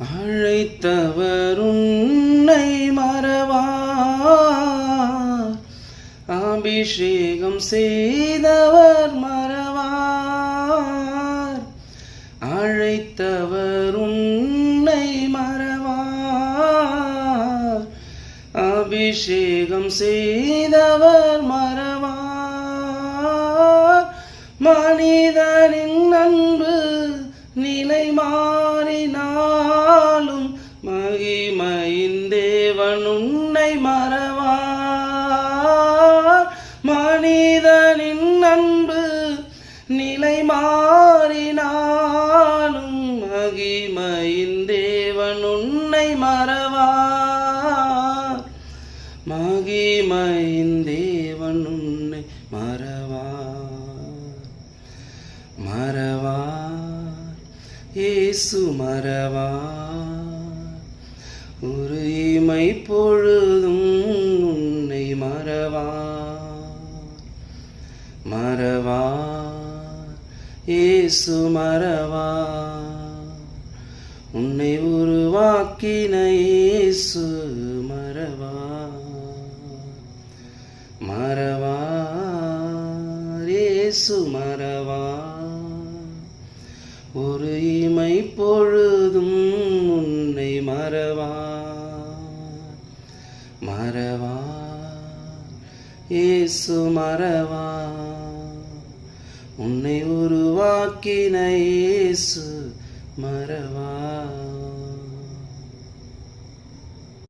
அழைத்தவர் உன்னை மறவார், அபிஷேகம் செய்தவர் மறவார். அழைத்தவர் உன்னை மறவார், அபிஷேகம் செய்தவர் மறவார். மனிதனின் அன்பு நிலை மாறினாலும் மகிமையின் தேவன் உன்னை மறவார். மனிதனின் அன்பு நிலை மாறினாலும் மகிமையின் தேவன் உன்னை மறவார். மகிமையின் தேவன் உன்னை மறவார். மறவார் இயேசு மறவார், ஒரு இமை பொழுதும் உன்னை மறவார். மறவார் இயேசு மறவார், உன்னை உருவாக்கின இயேசு மறவார். மறவார் இயேசு மறவார், ஒரு இமை பொழுதும் உன்னை மறவார். மறவார் இயேசு மறவார், உன்னை உருவாக்கின இயேசு மறவார்.